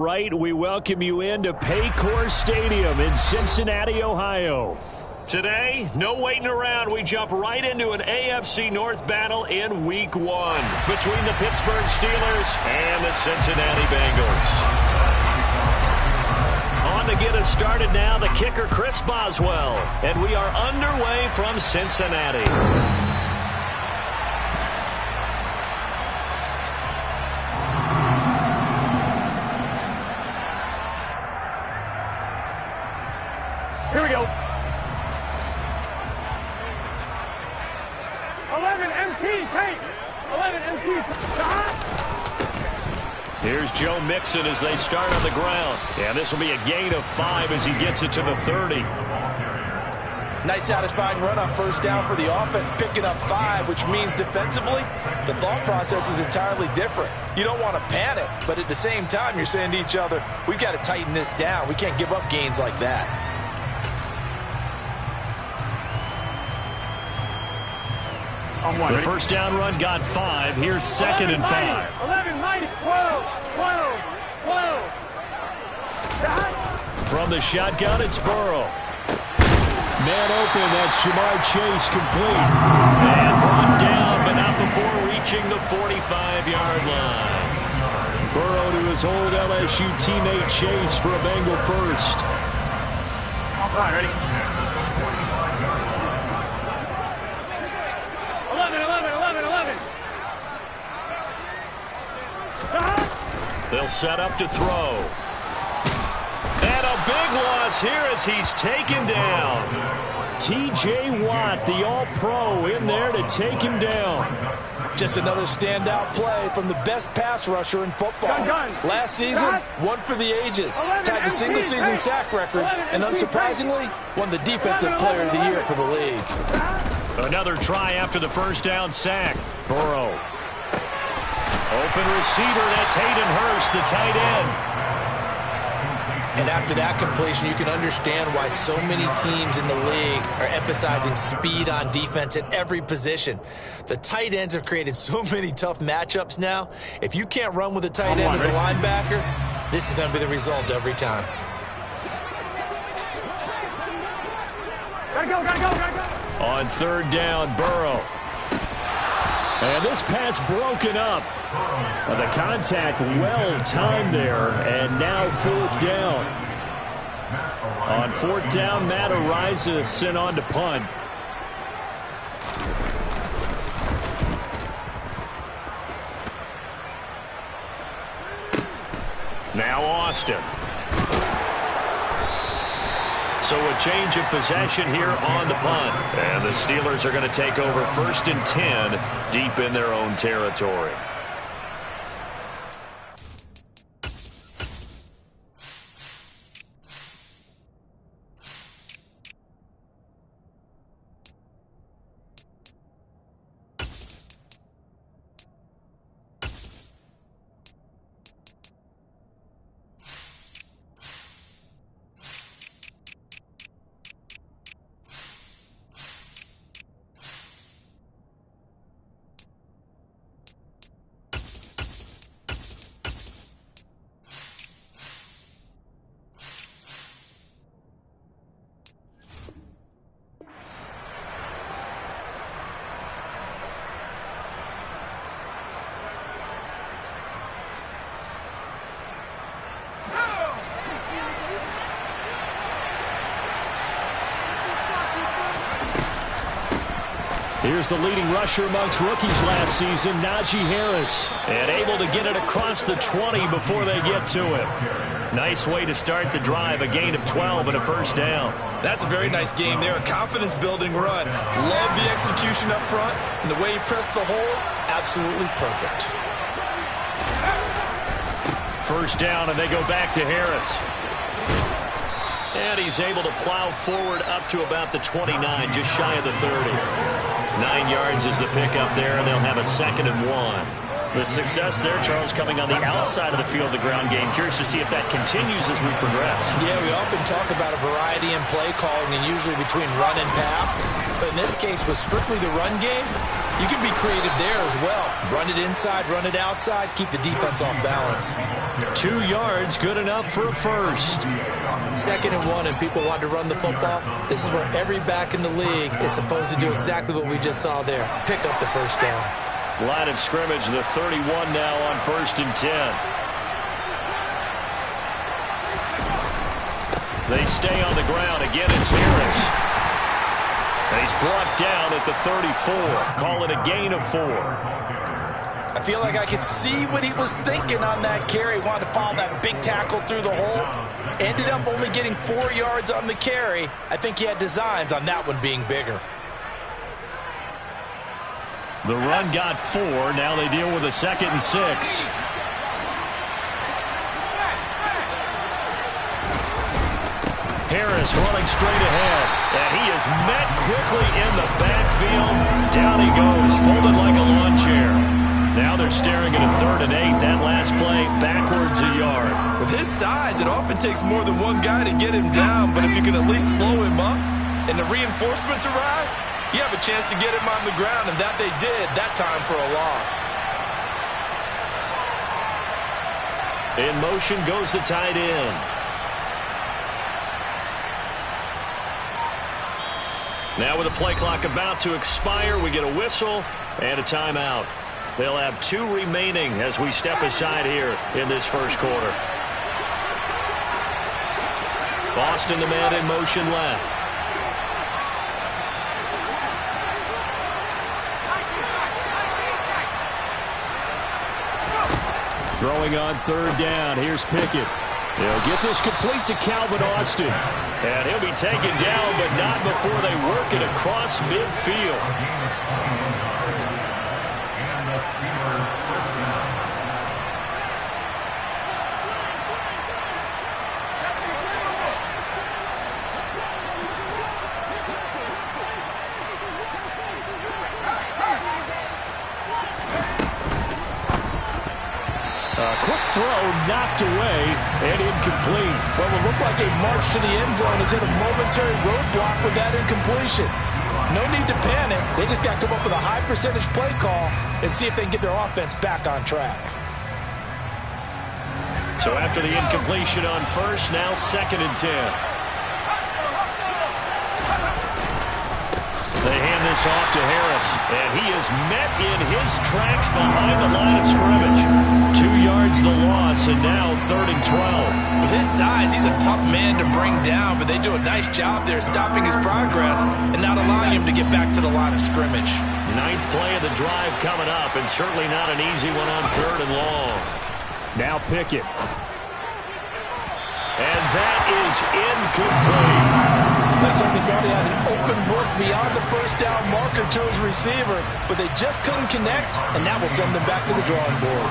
Right, we welcome you into Paycor Stadium in Cincinnati, Ohio. Today, no waiting around. We jump right into an AFC North battle in Week 1 between the Pittsburgh Steelers and the Cincinnati Bengals. On to get us started now, the kicker Chris Boswell. And we are underway from Cincinnati. Here we go. 11 MT, take. 11 MT. Here's Joe Mixon as they start on the ground. Yeah, this will be a gain of 5 as he gets it to the 30. Nice satisfying run on first down for the offense, picking up 5, which means defensively, the thought process is entirely different. You don't want to panic, but at the same time, you're saying to each other, we've got to tighten this down. We can't give up gains like that. The first down run got 5. Here's second and 5. 11 minus 12. 12. 12. From the shotgun, it's Burrow. Man open, that's Jamar Chase complete. And brought down, but not before reaching the 45-yard line. Burrow to his old LSU teammate Chase for a Bengal first. All right, ready? 11. They'll set up to throw. And a big loss here as he's taken down. T.J. Watt, the All-Pro, in there to take him down. Just another standout play from the best pass rusher in football. Last season, one for the ages. Tied the single-season sack record, and unsurprisingly, won the Defensive Player of the Year for the league. Another try after the first down sack. Burrow. Open receiver, that's Hayden Hurst, the tight end. And after that completion, you can understand why so many teams in the league are emphasizing speed on defense at every position. The tight ends have created so many tough matchups now. If you can't run with a tight end as a linebacker, this is going to be the result every time. Gotta go. On third down, Burrow. And this pass broken up. The contact well timed there, and now fourth down. On fourth down, Matt Ariza sent on to punt. Now Austin. So a change of possession here on the punt. And the Steelers are going to take over 1st and 10 deep in their own territory. Here's the leading rusher amongst rookies last season, Najee Harris. And able to get it across the 20 before they get to him. Nice way to start the drive, a gain of 12 and a first down. That's a very nice game there, a confidence-building run. Love the execution up front, and the way he pressed the hole, absolutely perfect. First down, and they go back to Harris. And he's able to plow forward up to about the 29, just shy of the 30. 9 yards is the pickup there, and they'll have a 2nd and 1. The success there, Charles, coming on the outside of the field, the ground game. Curious to see if that continues as we progress. Yeah, we often talk about a variety in play calling and usually between run and pass. But in this case, with strictly the run game, you can be creative there as well. Run it inside, run it outside, keep the defense off balance. 2 yards, good enough for a first. 2nd and 1, and people want to run the football. This is where every back in the league is supposed to do exactly what we just saw there. Pick up the first down. Line of scrimmage, the 31 now on 1st and 10. They stay on the ground. Again, it's Harris. He's brought down at the 34. Call it a gain of 4. I feel like I could see what he was thinking on that carry. Wanted to follow that big tackle through the hole. Ended up only getting 4 yards on the carry. I think he had designs on that one being bigger. The run got 4. Now they deal with a 2nd and 6. Harris running straight ahead. And he is met quickly in the backfield. Down he goes, folded like a lawn chair. Now they're staring at a 3rd and 8. That last play, backwards a yard. With his size, it often takes more than one guy to get him down. But if you can at least slow him up and the reinforcements arrive, you have a chance to get him on the ground, and that they did, that time for a loss. In motion goes the tight end. Now with the play clock about to expire, we get a whistle and a timeout. They'll have 2 remaining as we step aside here in this first quarter. Boston, the man in motion left. Throwing on 3rd down. Here's Pickett. He'll get this complete to Calvin Austin. And he'll be taken down, but not before they work it across midfield. Quick throw knocked away and incomplete. Well, it looked like a march to the end zone has hit a momentary roadblock with that incompletion. No need to panic. They just got to come up with a high percentage play call and see if they can get their offense back on track. So after the incompletion on 1st, now 2nd and 10. They hand this off to Harris, and he is met in his tracks behind the line of scrimmage. 2 yards the loss, and now 3rd and 12. With his size, he's a tough man to bring down, but they do a nice job there stopping his progress and not allowing him to get back to the line of scrimmage. 9th play of the drive coming up, and certainly not an easy one on 3rd and long. Now Pickett. And that is incomplete. They certainly thought he had an open book beyond the first down marker to his receiver, but they just couldn't connect, and that will send them back to the drawing board.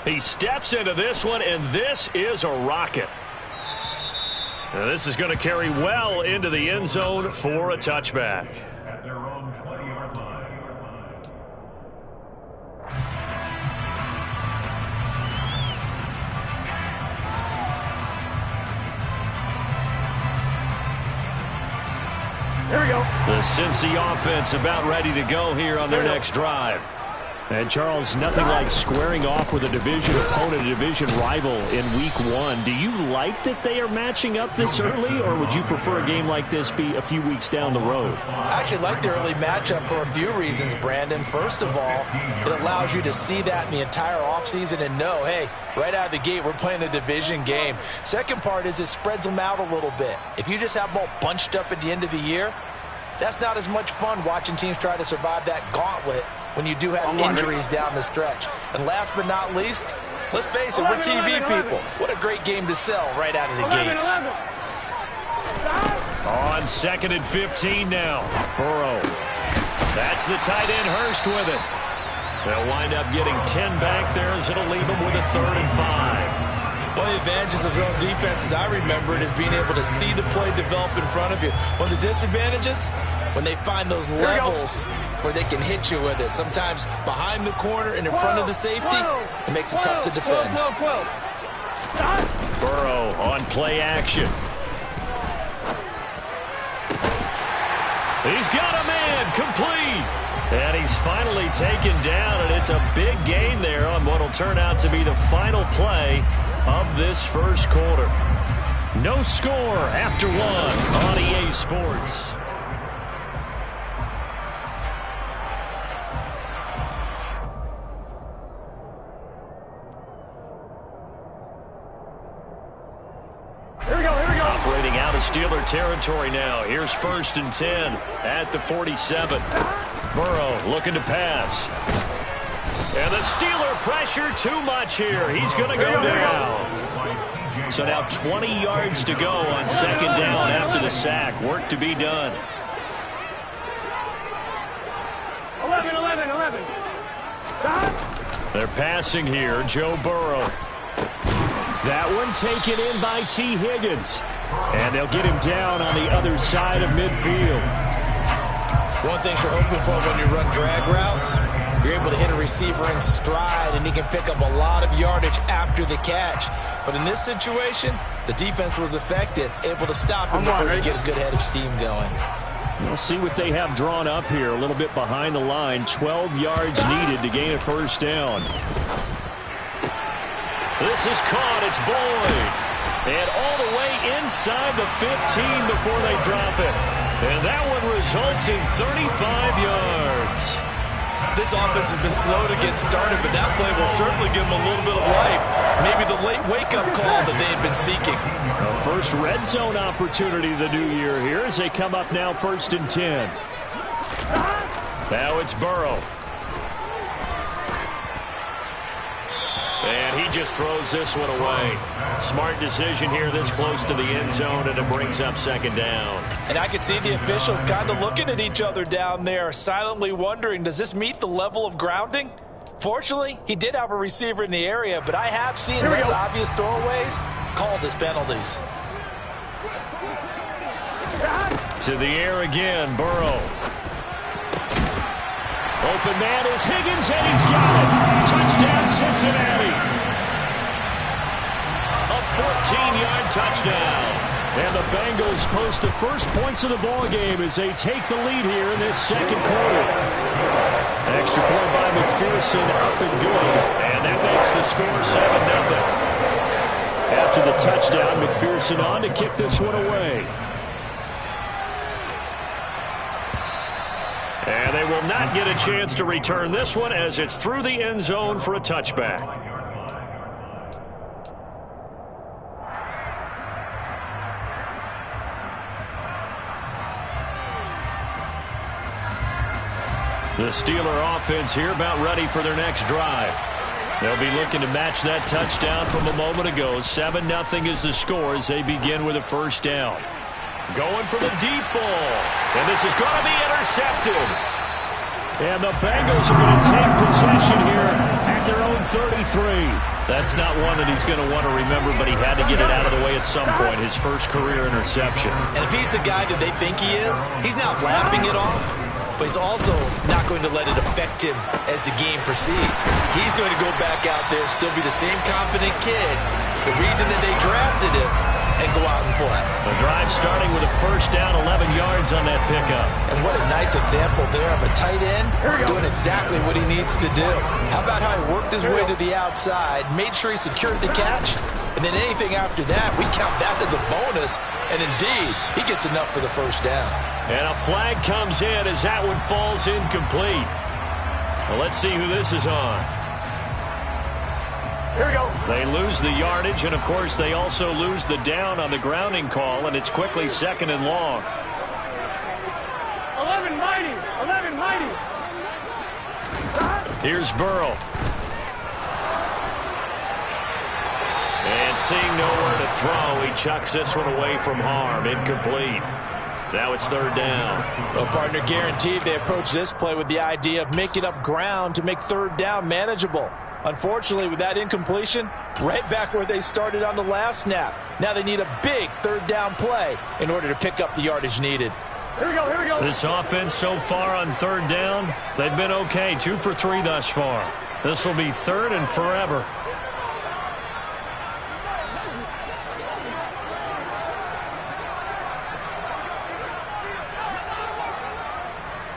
He steps into this one, and this is a rocket. Now, this is going to carry well into the end zone for a touchback. At their own 20-yard line. Here we go. The Cincy offense about ready to go here on their next drive. And, Charles, nothing like squaring off with a division opponent, a division rival in Week 1. Do you like that they are matching up this early, or would you prefer a game like this be a few weeks down the road? I actually like the early matchup for a few reasons, Brandon. First of all, it allows you to see that in the entire offseason and know, hey, right out of the gate, we're playing a division game. Second part is it spreads them out a little bit. If you just have them all bunched up at the end of the year, that's not as much fun watching teams try to survive that gauntlet when you do have injuries down the stretch. And last but not least, let's face it, we're TV people. What a great game to sell right out of the gate. On 2nd and 15 now. Burrow. That's the tight end Hurst with it. They'll wind up getting 10 back there as it'll leave them with a 3rd and 5. One of the advantages of zone defense, as I remember it, is being able to see the play develop in front of you. One of the disadvantages, when they find those levels where they can hit you with it. Sometimes behind the corner and in front of the safety, it makes it tough to defend. Burrow on play action. He's got a man complete. And he's finally taken down, and it's a big gain there on what will turn out to be the final play of this first quarter. No score after 1 on EA Sports. Operating out of Steeler territory now. Here's 1st and 10 at the 47. Burrow looking to pass. And the Steeler pressure too much here. He's going to go down. So now 20 yards to go on 2nd down after the sack. Work to be done. 11. They're passing here. Joe Burrow. That one taken in by T. Higgins. And they'll get him down on the other side of midfield. One thing you're hoping for when you run drag routes, you're able to hit a receiver in stride, and he can pick up a lot of yardage after the catch. But in this situation, the defense was effective, able to stop him before he get a good head of steam going. We'll see what they have drawn up here. A little bit behind the line. 12 yards needed to gain a 1st down. This is caught. It's Boyd. And all the way inside the 15 before they drop it. And that one results in 35 yards. This offense has been slow to get started, but that play will certainly give them a little bit of life. Maybe the late wake-up call that they had been seeking. A first red zone opportunity of the new year here as they come up now 1st and 10. Now it's Burrow. And he just throws this one away. Smart decision here this close to the end zone, and it brings up 2nd down. And I could see the officials kind of looking at each other down there, silently wondering, does this meet the level of grounding? Fortunately, he did have a receiver in the area, but I have seen less obvious throwaways called as penalties. To the air again, Burrow. Open man is Higgins, and he's got it. Touchdown, Cincinnati. A 14-yard touchdown. And the Bengals post the first points of the ball game as they take the lead here in this 2nd quarter. Extra point by McPherson, up and good. And that makes the score 7-0. After the touchdown, McPherson on to kick this one away. And they will not get a chance to return this one as it's through the end zone for a touchback. The Steeler offense here about ready for their next drive. They'll be looking to match that touchdown from a moment ago. 7-0 is the score as they begin with a 1st down. Going for the deep ball. And this is going to be intercepted. And the Bengals are going to take possession here at their own 33. That's not one that he's going to want to remember, but he had to get it out of the way at some point. His first career interception. And if he's the guy that they think he is, he's not laughing it off, but he's also not going to let it affect him as the game proceeds. He's going to go back out there, still be the same confident kid. The reason that they drafted him, and go out and play. The drive starting with a 1st down, 11 yards on that pickup. And what a nice example there of a tight end doing exactly what he needs to do. How about how he worked his way to the outside, made sure he secured the catch, and then anything after that, we count that as a bonus. And indeed, he gets enough for the 1st down. And a flag comes in as that one falls incomplete. Well, let's see who this is on. Here we go. They lose the yardage, and, of course, they also lose the down on the grounding call, and it's quickly 2nd and long. 11 mighty. Here's Burrow. And seeing nowhere to throw, he chucks this one away from harm. Incomplete. Now it's third down. Well, partner, guaranteed they approach this play with the idea of making up ground to make third down manageable. Unfortunately, with that incompletion, right back where they started on the last snap. Now they need a big third down play in order to pick up the yardage needed. Here we go, here we go. This offense so far on third down, they've been okay. 2 for 3 thus far. This will be third and forever.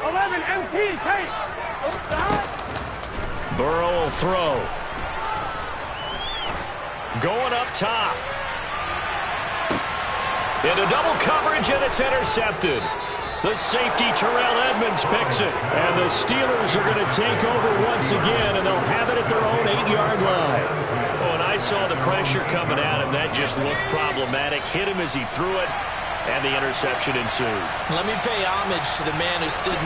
11 MT, Kate. Burrow will throw. Going up top. Into double coverage, and it's intercepted. The safety, Terrell Edmonds, picks it. And the Steelers are going to take over once again, and they'll have it at their own 8-yard line. Oh, and I saw the pressure coming at him. That just looked problematic. Hit him as he threw it, and the interception ensued. Let me pay homage to the man who stood